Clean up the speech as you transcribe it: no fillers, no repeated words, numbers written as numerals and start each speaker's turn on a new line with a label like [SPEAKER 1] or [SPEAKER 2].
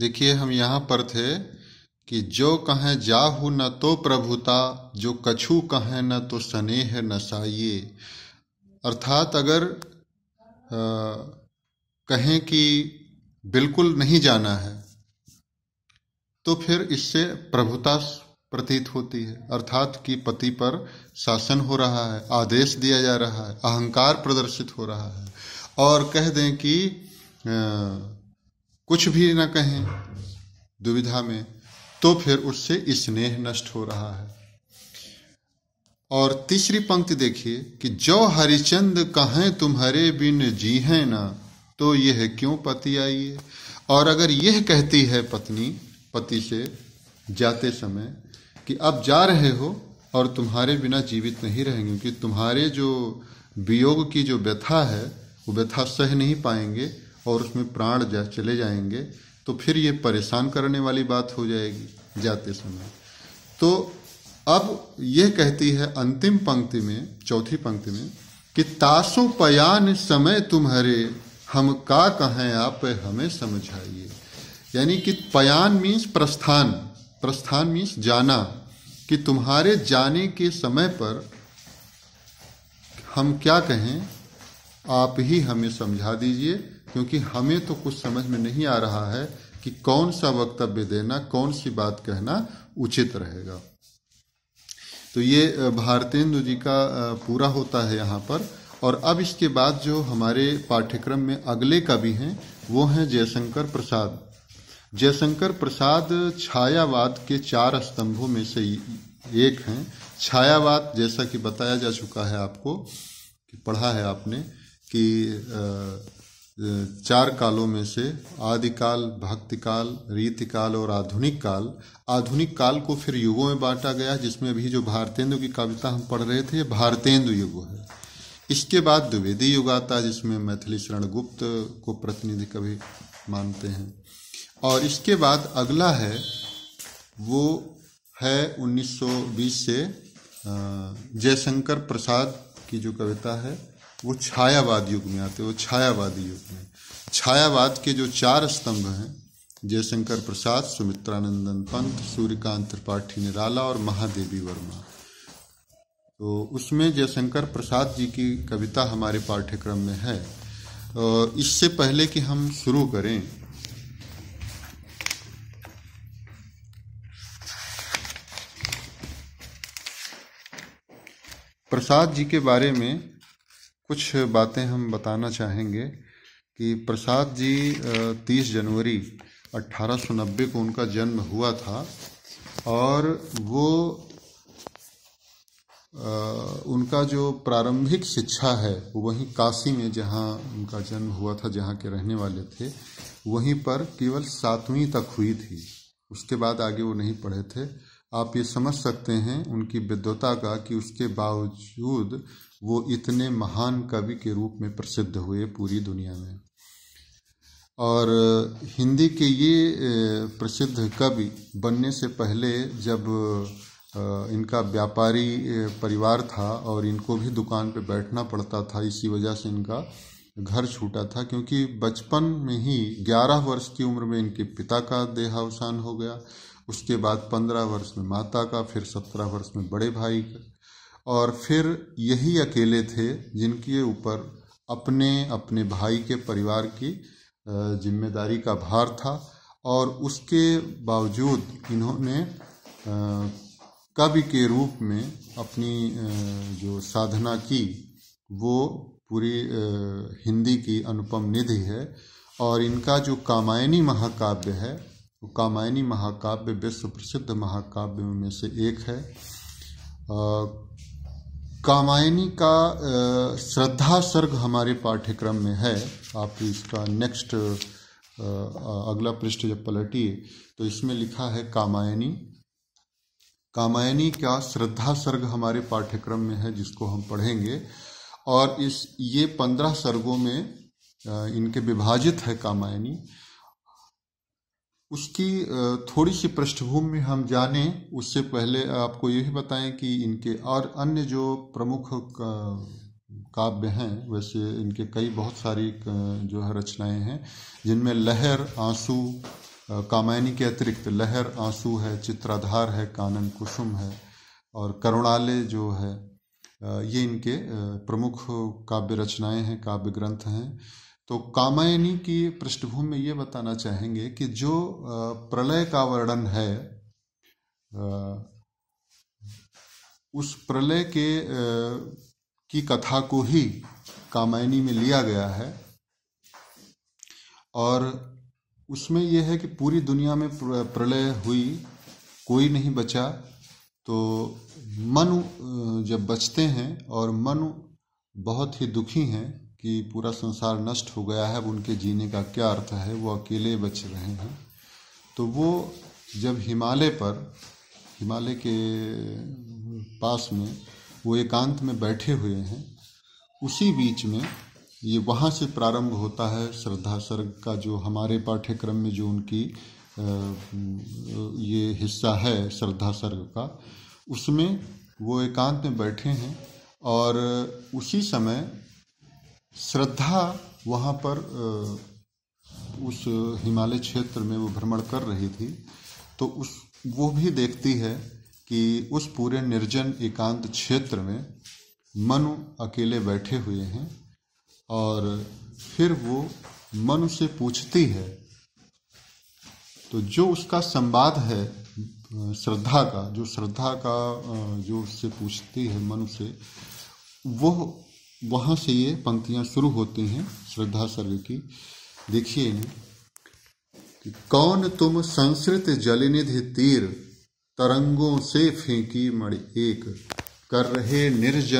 [SPEAKER 1] देखिए, हम यहाँ पर थे कि जो कहें जाहु न तो प्रभुता, जो कछु कहें न तो स्नेह नसाइए। अर्थात अगर कहें कि बिल्कुल नहीं जाना है तो फिर इससे प्रभुता प्रतीत होती है, अर्थात कि पति पर शासन हो रहा है, आदेश दिया जा रहा है, अहंकार प्रदर्शित हो रहा है। और कह दें कि कुछ भी न कहें दुविधा में, तो फिर उससे स्नेह नष्ट हो रहा है। और तीसरी पंक्ति देखिए कि जो हरिचंद कहें तुम्हारे बिन जी हैं ना, तो यह क्यों पति आइए। और अगर यह कहती है पत्नी पति से जाते समय कि अब जा रहे हो और तुम्हारे बिना जीवित नहीं रहेंगे, क्योंकि तुम्हारे जो वियोग की जो व्यथा है वो व्यथा सह नहीं पाएंगे और उसमें प्राण चले जाएंगे, तो फिर ये परेशान करने वाली बात हो जाएगी जाते समय। तो अब यह कहती है अंतिम पंक्ति में, चौथी पंक्ति में, कि तासु पयान समय तुम्हारे, हम का कहें आप हमें समझाइए। यानी कि पयान मीन्स प्रस्थान, प्रस्थान मीन्स जाना, कि तुम्हारे जाने के समय पर हम क्या कहें, आप ही हमें समझा दीजिए, क्योंकि हमें तो कुछ समझ में नहीं आ रहा है कि कौन सा वक्तव्य देना, कौन सी बात कहना उचित रहेगा। तो ये भारतेंदु जी का पूरा होता है यहाँ पर। और अब इसके बाद जो हमारे पाठ्यक्रम में अगले कवि हैं वो हैं जयशंकर प्रसाद। जयशंकर प्रसाद छायावाद के 4 स्तंभों में से एक हैं। छायावाद, जैसा कि बताया जा चुका है आपको, कि पढ़ा है आपने, कि 4 कालों में से आदिकाल, भक्तिकाल, रीतिकाल और आधुनिक काल। आधुनिक काल को फिर युगों में बांटा गया, जिसमें अभी जो भारतेंदु की कविता हम पढ़ रहे थे, ये भारतेंदु युग है। इसके बाद द्विवेदी युग आता है, जिसमें मैथिली शरण गुप्त को प्रतिनिधि कवि मानते हैं। और इसके बाद अगला है वो है 1920 से जयशंकर प्रसाद की जो कविता है वो छायावाद युग में आते हैं। वो छायावादी युग में छायावाद के जो 4 स्तंभ हैं, जयशंकर प्रसाद, सुमित्रानंदन पंत, सूर्यकांत त्रिपाठी निराला और महादेवी वर्मा, तो उसमें जयशंकर प्रसाद जी की कविता हमारे पाठ्यक्रम में है। इससे पहले कि हम शुरू करें, प्रसाद जी के बारे में कुछ बातें हम बताना चाहेंगे कि प्रसाद जी 30 जनवरी 1890 को उनका जन्म हुआ था। और वो उनका जो प्रारंभिक शिक्षा है वो वहीं काशी में, जहाँ उनका जन्म हुआ था, जहाँ के रहने वाले थे, वहीं पर केवल 7वीं तक हुई थी। उसके बाद आगे वो नहीं पढ़े थे। आप ये समझ सकते हैं उनकी विद्वता का कि उसके बावजूद वो इतने महान कवि के रूप में प्रसिद्ध हुए पूरी दुनिया में। और हिंदी के ये प्रसिद्ध कवि बनने से पहले, जब इनका व्यापारी परिवार था और इनको भी दुकान पे बैठना पड़ता था, इसी वजह से इनका घर छूटा था, क्योंकि बचपन में ही 11 वर्ष की उम्र में इनके पिता का देहावसान हो गया। उसके बाद 15 वर्ष में माता का, फिर 17 वर्ष में बड़े भाई का, और फिर यही अकेले थे जिनके ऊपर अपने अपने भाई के परिवार की जिम्मेदारी का भार था। और उसके बावजूद इन्होंने कवि के रूप में अपनी जो साधना की वो पूरी हिंदी की अनुपम निधि है। और इनका जो कामायनी महाकाव्य है, वो कामायनी महाकाव्य विश्व प्रसिद्ध महाकाव्य में से एक है। कामायनी का श्रद्धा सर्ग हमारे पाठ्यक्रम में है। आप इसका नेक्स्ट अगला पृष्ठ जब पलटिए तो इसमें लिखा है कामायनी। कामायनी का श्रद्धा सर्ग हमारे पाठ्यक्रम में है, जिसको हम पढ़ेंगे। और ये 15 सर्गों में इनके विभाजित है कामायनी। उसकी थोड़ी सी पृष्ठभूमि में हम जाने उससे पहले आपको ये भी बताएं कि इनके और अन्य जो प्रमुख काव्य हैं, वैसे इनके कई बहुत सारी जो है रचनाएं हैं, जिनमें लहर, आंसू, कामायनी के अतिरिक्त लहर आंसू है, चित्राधार है, कानन कुसुम है और करुणालय जो है, ये इनके प्रमुख काव्य रचनाएं हैं, काव्य ग्रंथ हैं। तो कामायनी की पृष्ठभूमि में ये बताना चाहेंगे कि जो प्रलय का वर्णन है, उस प्रलय की कथा को ही कामायनी में लिया गया है और उसमें यह है कि पूरी दुनिया में प्रलय हुई, कोई नहीं बचा। तो मनु जब बचते हैं और मनु बहुत ही दुखी हैं कि पूरा संसार नष्ट हो गया है, अब उनके जीने का क्या अर्थ है, वो अकेले बच रहे हैं। तो वो जब हिमालय के पास में वो एकांत में बैठे हुए हैं, उसी बीच में ये वहाँ से प्रारंभ होता है श्रद्धा सर्ग का, जो हमारे पाठ्यक्रम में जो उनकी ये हिस्सा है श्रद्धा सर्ग का, उसमें वो एकांत में बैठे हैं और उसी समय श्रद्धा वहाँ पर उस हिमालय क्षेत्र में वो भ्रमण कर रही थी। तो वो भी देखती है कि उस पूरे निर्जन एकांत क्षेत्र में मनु अकेले बैठे हुए हैं और फिर वो मनु से पूछती है। तो जो उसका संवाद है श्रद्धा का, जो उससे पूछती है मनु से, वो वहाँ से ये पंक्तियाँ शुरू होती हैं श्रद्धा सर्ग की। देखिए इन्हें कि कौन तुम संस्कृत जलनिधि तीर, तरंगों से फेंकी मणि एक, कर रहे निर्जन